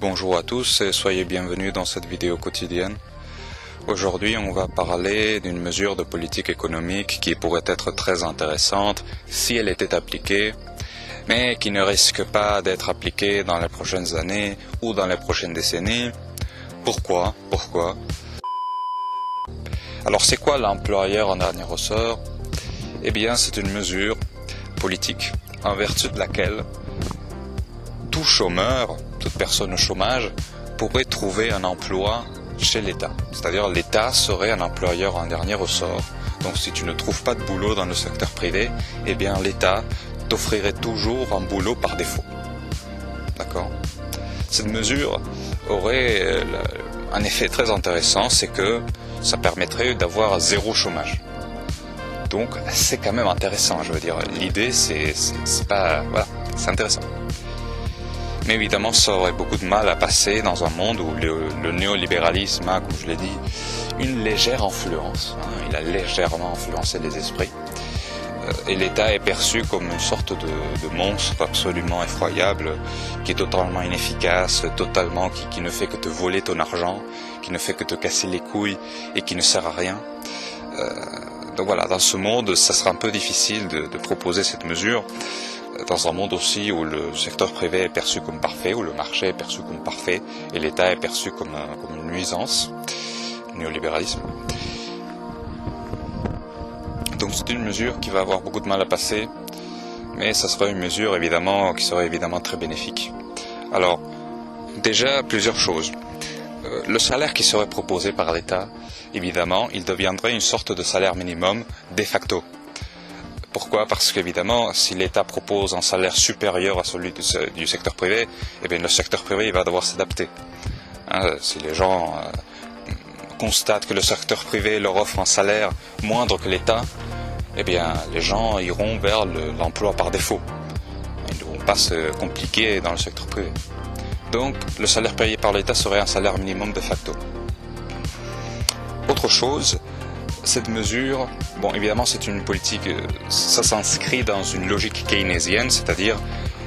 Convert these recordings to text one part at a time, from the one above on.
Bonjour à tous et soyez bienvenus dans cette vidéo quotidienne. Aujourd'hui, on va parler d'une mesure de politique économique qui pourrait être très intéressante si elle était appliquée, mais qui ne risque pas d'être appliquée dans les prochaines années ou dans les prochaines décennies. Pourquoi? Alors, c'est quoi l'employeur en dernier ressort? Eh bien, c'est une mesure politique en vertu de laquelle tout chômeur, toute personne au chômage, pourrait trouver un emploi chez l'État. C'est-à-dire l'État serait un employeur en dernier ressort. Donc si tu ne trouves pas de boulot dans le secteur privé, eh bien l'État t'offrirait toujours un boulot par défaut. D'accord? Cette mesure aurait un effet très intéressant, c'est que ça permettrait d'avoir zéro chômage. Donc c'est quand même intéressant, je veux dire. L'idée c'est pas... Voilà, c'est intéressant. Mais évidemment, ça aurait beaucoup de mal à passer dans un monde où le néolibéralisme a, comme je l'ai dit, une légère influence. Il a légèrement influencé les esprits. Et l'État est perçu comme une sorte de monstre absolument effroyable, qui est totalement inefficace, qui ne fait que te voler ton argent, qui ne fait que te casser les couilles et qui ne sert à rien. Donc voilà, dans ce monde, ça sera un peu difficile de proposer cette mesure. Dans un monde aussi où le secteur privé est perçu comme parfait, où le marché est perçu comme parfait, et l'État est perçu comme une nuisance, le néolibéralisme. Donc c'est une mesure qui va avoir beaucoup de mal à passer, mais ça sera une mesure évidemment qui serait évidemment très bénéfique. Alors, déjà plusieurs choses. Le salaire qui serait proposé par l'État, évidemment, il deviendrait une sorte de salaire minimum de facto. Pourquoi? Parce qu'évidemment, si l'État propose un salaire supérieur à celui du secteur privé, eh bien le secteur privé il va devoir s'adapter. Si les gens constatent que le secteur privé leur offre un salaire moindre que l'État, eh bien les gens iront vers l'emploi par défaut. Ils ne vont pas se compliquer dans le secteur privé. Donc le salaire payé par l'État serait un salaire minimum de facto. Autre chose, cette mesure, bon évidemment c'est une politique, ça s'inscrit dans une logique keynésienne, c'est-à-dire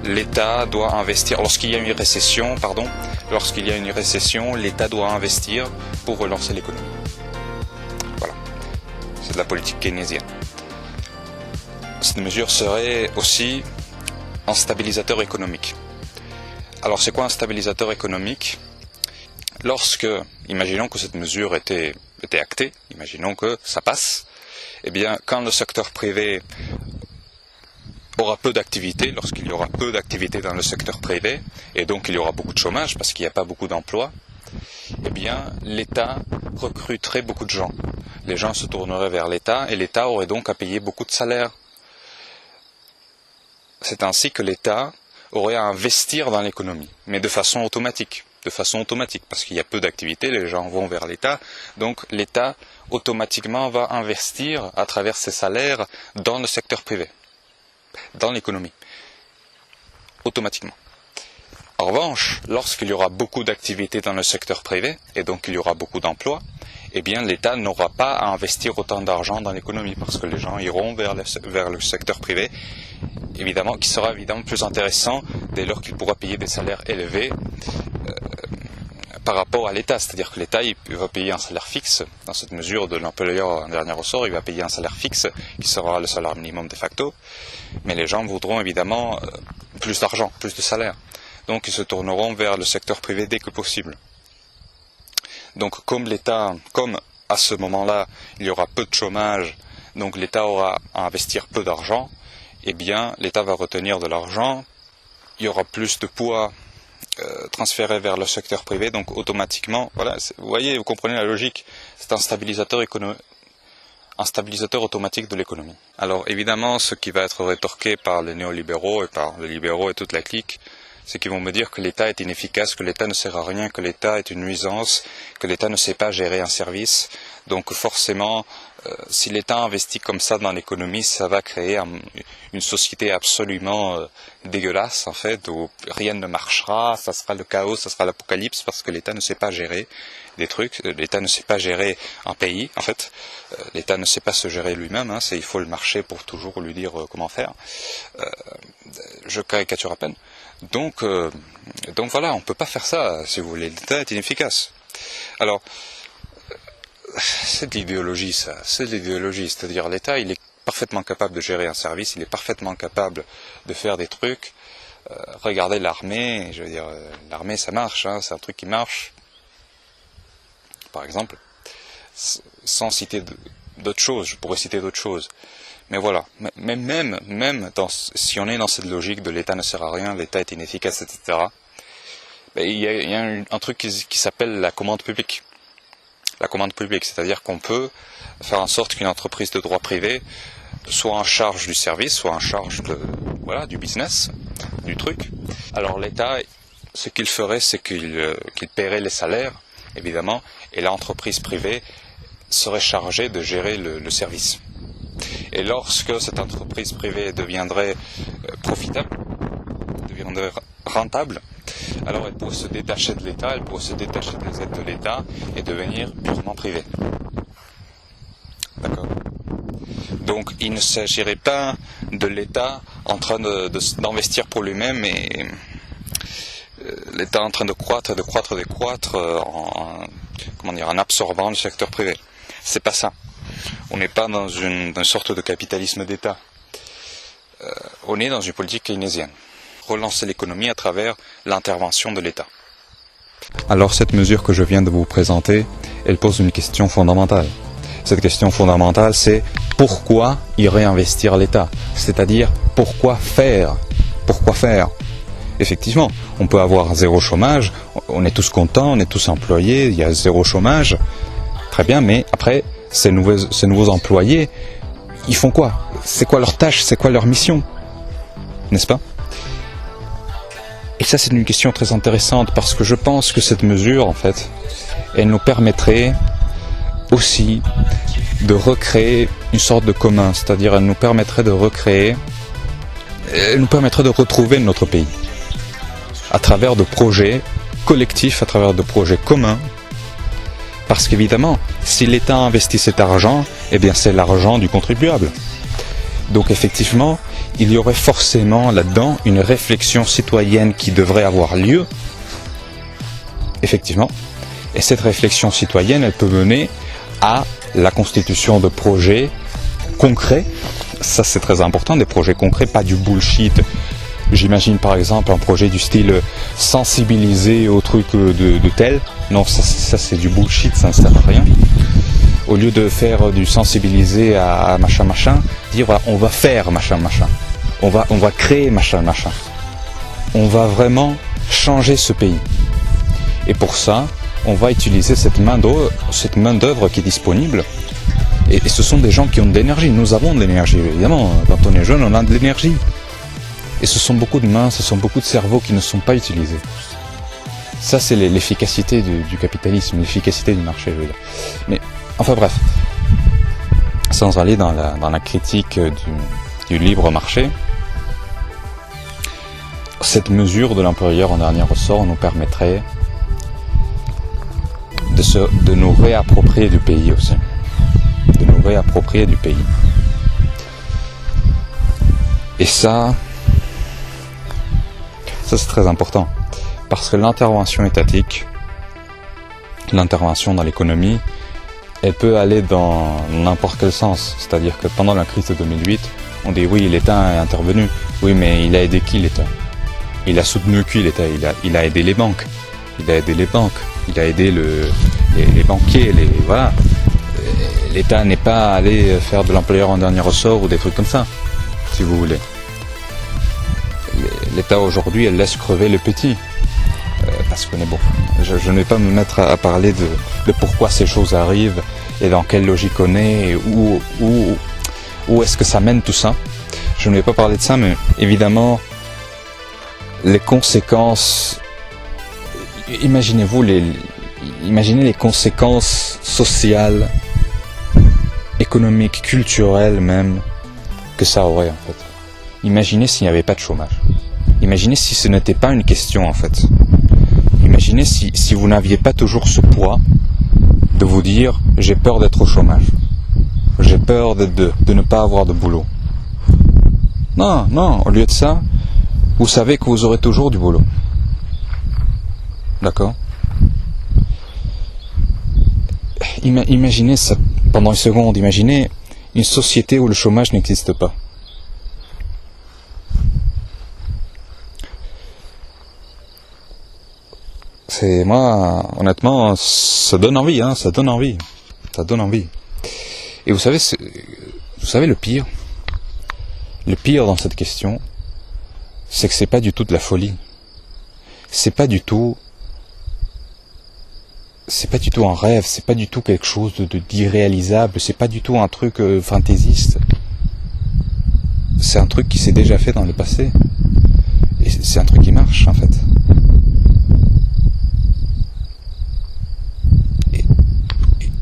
l'État doit investir, lorsqu'il y a une récession, l'État doit investir pour relancer l'économie. Voilà, c'est de la politique keynésienne. Cette mesure serait aussi un stabilisateur économique. Alors c'est quoi un stabilisateur économique? Imaginons que cette mesure était actée, imaginons que ça passe, eh bien quand le secteur privé aura peu d'activité, lorsqu'il y aura peu d'activité dans le secteur privé, et donc il y aura beaucoup de chômage parce qu'il n'y a pas beaucoup d'emplois, eh bien l'État recruterait beaucoup de gens. Les gens se tourneraient vers l'État et l'État aurait donc à payer beaucoup de salaires. C'est ainsi que l'État aurait à investir dans l'économie, mais de façon automatique, parce qu'il y a peu d'activité, les gens vont vers l'État, donc l'État automatiquement va investir à travers ses salaires dans le secteur privé, dans l'économie, automatiquement. En revanche, lorsqu'il y aura beaucoup d'activité dans le secteur privé, et donc il y aura beaucoup d'emplois, eh bien l'État n'aura pas à investir autant d'argent dans l'économie, parce que les gens iront vers le secteur privé, évidemment, qui sera évidemment plus intéressant dès lors qu'il pourra payer des salaires élevés par rapport à l'État. C'est-à-dire que l'État il va payer un salaire fixe, dans cette mesure de l'employeur en dernier ressort, il va payer un salaire fixe qui sera le salaire minimum de facto, mais les gens voudront évidemment plus d'argent, plus de salaire. Donc ils se tourneront vers le secteur privé dès que possible. Donc comme à ce moment-là, il y aura peu de chômage, donc l'État aura à investir peu d'argent, eh bien l'État va retenir de l'argent, il y aura plus de poids transféré vers le secteur privé, donc automatiquement, voilà, vous voyez, vous comprenez la logique, c'est un stabilisateur automatique de l'économie. Alors évidemment, ce qui va être rétorqué par les néolibéraux et par les libéraux et toute la clique, c'est qu'ils vont me dire que l'État est inefficace, que l'État ne sert à rien, que l'État est une nuisance, que l'État ne sait pas gérer un service. Donc forcément, si l'État investit comme ça dans l'économie, ça va créer une société absolument dégueulasse, en fait, où rien ne marchera, ça sera le chaos, ça sera l'apocalypse, parce que l'État ne sait pas gérer des trucs, l'État ne sait pas gérer un pays, en fait, l'État ne sait pas se gérer lui-même, il faut le marché pour toujours lui dire comment faire, je caricature à peine. Donc voilà, on ne peut pas faire ça, si vous voulez. L'État est inefficace. Alors, c'est de l'idéologie, ça. C'est de l'idéologie. C'est-à-dire, l'État, il est parfaitement capable de gérer un service, il est parfaitement capable de faire des trucs. Regardez l'armée, je veux dire, l'armée, ça marche, hein, c'est un truc qui marche. Par exemple, sans citer d'autres choses, je pourrais citer d'autres choses. Mais voilà, même si on est dans cette logique de l'État ne sert à rien, l'État est inefficace, etc., il y a un truc qui s'appelle la commande publique. La commande publique, c'est-à-dire qu'on peut faire en sorte qu'une entreprise de droit privé soit en charge du service, soit en charge du business, du truc. Alors l'État, ce qu'il ferait, c'est qu'il paierait les salaires, évidemment, et l'entreprise privée serait chargée de gérer le service. Et lorsque cette entreprise privée deviendrait profitable, deviendrait rentable, alors elle pourrait se détacher de l'État, elle pourrait se détacher des aides de l'État et devenir purement privée. D'accord ? Donc il ne s'agirait pas de l'État en train d'investir pour lui-même et l'État en train de croître en absorbant le secteur privé. C'est pas ça. On n'est pas dans une sorte de capitalisme d'État. On est dans une politique keynésienne. Relancer l'économie à travers l'intervention de l'État. Alors cette mesure que je viens de vous présenter, elle pose une question fondamentale. Cette question fondamentale, c'est pourquoi y réinvestir l'État ? C'est-à-dire, pourquoi faire ? Pourquoi faire ? Effectivement, on peut avoir zéro chômage, on est tous contents, on est tous employés, il y a zéro chômage. Très bien, mais après, ces nouveaux employés, ils font quoi ? C'est quoi leur tâche ? C'est quoi leur mission ? N'est-ce pas ? Et ça, c'est une question très intéressante parce que je pense que cette mesure, en fait, elle nous permettrait aussi de recréer une sorte de commun, c'est-à-dire elle nous permettrait de retrouver notre pays à travers de projets collectifs, à travers de projets communs, parce qu'évidemment, si l'État investit cet argent, eh bien c'est l'argent du contribuable. Donc effectivement, il y aurait forcément là-dedans une réflexion citoyenne qui devrait avoir lieu, effectivement, et cette réflexion citoyenne, elle peut mener à la constitution de projets concrets, ça c'est très important, des projets concrets, pas du bullshit. J'imagine par exemple un projet du style sensibiliser au truc de tel, non ça c'est du bullshit, ça ne sert à rien. Au lieu de faire du sensibiliser à machin, dire voilà, on va faire machin, on va créer machin. On va vraiment changer ce pays. Et pour ça, on va utiliser cette main d'œuvre qui est disponible. Et ce sont des gens qui ont de l'énergie. Nous avons de l'énergie, évidemment. Quand on est jeune, on a de l'énergie. Et ce sont beaucoup de mains, ce sont beaucoup de cerveaux qui ne sont pas utilisés. Ça, c'est l'efficacité du capitalisme, l'efficacité du marché, je veux dire. Mais, enfin bref, sans aller dans la critique du libre marché, cette mesure de l'employeur en dernier ressort nous permettrait de nous réapproprier du pays aussi. De nous réapproprier du pays. Et ça c'est très important. Parce que l'intervention étatique, l'intervention dans l'économie, elle peut aller dans n'importe quel sens. C'est-à-dire que pendant la crise de 2008, on dit oui, l'État est intervenu. Oui, mais il a aidé qui l'État ? Il a soutenu qui l'État ? Il a aidé les banques. Il a aidé les banquiers, voilà. L'État n'est pas allé faire de l'employeur en dernier ressort ou des trucs comme ça, si vous voulez. L'État aujourd'hui, elle laisse crever le petit. Parce qu'on est bon. Je ne vais pas me mettre à parler de pourquoi ces choses arrivent et dans quelle logique on est et où est-ce que ça mène tout ça. Je ne vais pas parler de ça, mais évidemment, les conséquences... Imaginez les conséquences sociales, économiques, culturelles même, que ça aurait en fait. Imaginez s'il n'y avait pas de chômage. Imaginez si ce n'était pas une question en fait. Imaginez si vous n'aviez pas toujours ce poids de vous dire j'ai peur d'être au chômage. J'ai peur de ne pas avoir de boulot. Non, au lieu de ça, vous savez que vous aurez toujours du boulot. D'accord? Imaginez ça pendant une seconde, imaginez une société où le chômage n'existe pas. C'est moi, honnêtement, ça donne envie, hein, ça donne envie. Ça donne envie. Et vous savez le pire dans cette question, c'est que c'est pas du tout de la folie. C'est pas du tout un rêve, c'est pas du tout quelque chose d'irréalisable, c'est pas du tout un truc fantaisiste. C'est un truc qui s'est déjà fait dans le passé. Et c'est un truc qui marche, en fait.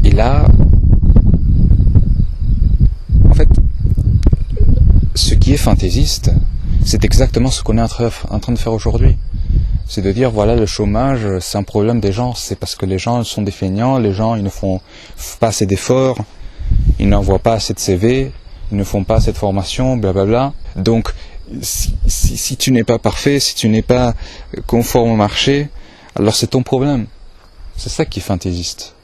Et là, en fait, ce qui est fantaisiste, c'est exactement ce qu'on est en train de faire aujourd'hui. C'est de dire, voilà, le chômage, c'est un problème des gens. C'est parce que les gens sont des feignants, les gens, ils ne font pas assez d'efforts, ils n'envoient pas assez de CV, ils ne font pas assez de formation, blablabla. Donc, si tu n'es pas parfait, si tu n'es pas conforme au marché, alors c'est ton problème. C'est ça qui est fantaisiste.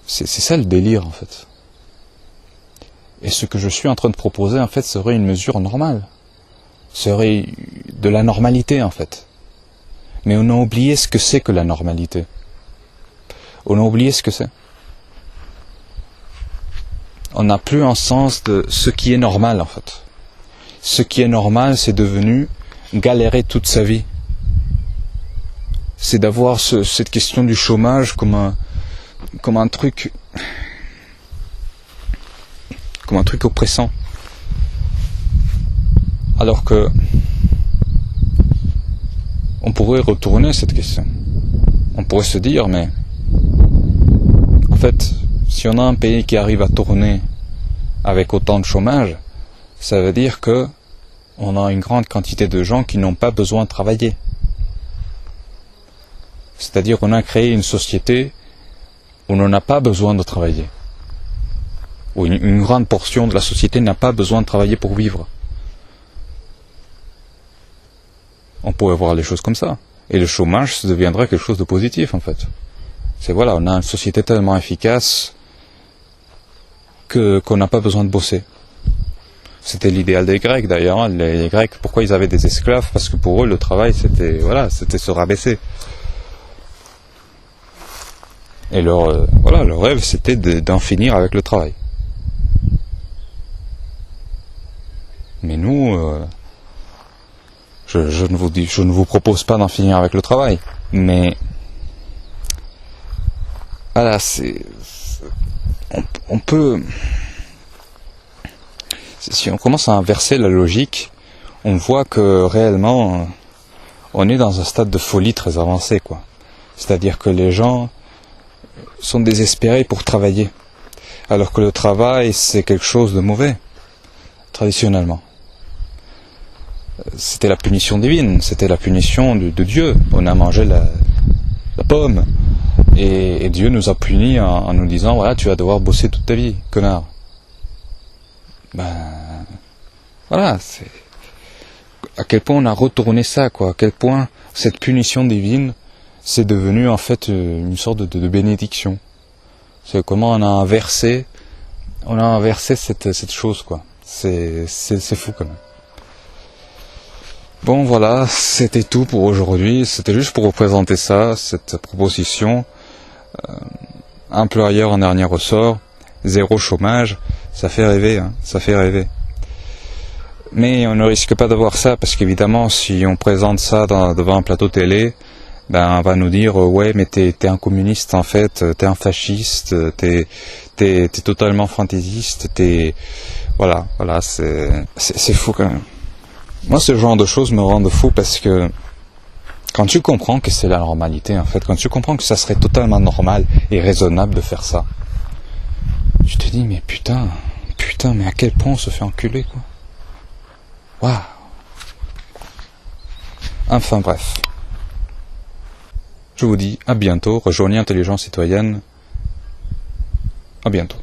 C'est ça le délire, en fait. Et ce que je suis en train de proposer, en fait, serait une mesure normale. Serait de la normalité, en fait. Mais on a oublié ce que c'est que la normalité. On a oublié ce que c'est. On n'a plus un sens de ce qui est normal, en fait. Ce qui est normal, c'est devenu galérer toute sa vie. C'est d'avoir cette question du chômage comme un truc oppressant. Alors que on pourrait retourner cette question. On pourrait se dire, mais en fait, si on a un pays qui arrive à tourner avec autant de chômage, ça veut dire que on a une grande quantité de gens qui n'ont pas besoin de travailler. C'est-à-dire qu'on a créé une société où on n'a pas besoin de travailler. Où une grande portion de la société n'a pas besoin de travailler pour vivre. On pourrait voir les choses comme ça. Et le chômage, ça deviendrait quelque chose de positif, en fait. C'est voilà, on a une société tellement efficace qu'on n'a pas besoin de bosser. C'était l'idéal des Grecs, d'ailleurs. Les Grecs, pourquoi ils avaient des esclaves? Parce que pour eux, le travail, c'était se rabaisser. Et leur rêve, c'était d'en finir avec le travail. Mais nous, je ne vous propose pas d'en finir avec le travail. Mais voilà, on peut, si on commence à inverser la logique, on voit que réellement, on est dans un stade de folie très avancé, quoi. C'est-à-dire que les gens sont désespérés pour travailler, alors que le travail, c'est quelque chose de mauvais, traditionnellement. C'était la punition divine, c'était la punition de Dieu. On a mangé la pomme, et Dieu nous a punis en nous disant, voilà, tu vas devoir bosser toute ta vie, connard. Voilà, c'est à quel point on a retourné ça, quoi. À quel point cette punition divine, c'est devenu en fait une sorte de bénédiction. C'est comment on a inversé cette chose, quoi. C'est fou quand même. Bon voilà, c'était tout pour aujourd'hui. C'était juste pour vous présenter ça, cette proposition. Employeur en dernier ressort, zéro chômage, ça fait rêver, hein, ça fait rêver. Mais on ne risque pas d'avoir ça, parce qu'évidemment, si on présente ça devant un plateau télé, on va nous dire ouais, mais t'es un communiste en fait, t'es un fasciste, t'es totalement fantaisiste, voilà, c'est fou quand même. Moi, ce genre de choses me rendent fou parce que quand tu comprends que c'est la normalité, en fait, quand tu comprends que ça serait totalement normal et raisonnable de faire ça, tu te dis mais putain, mais à quel point on se fait enculer, quoi. Waouh. Enfin bref. Je vous dis à bientôt, rejoignez Intelligence Citoyenne. À bientôt.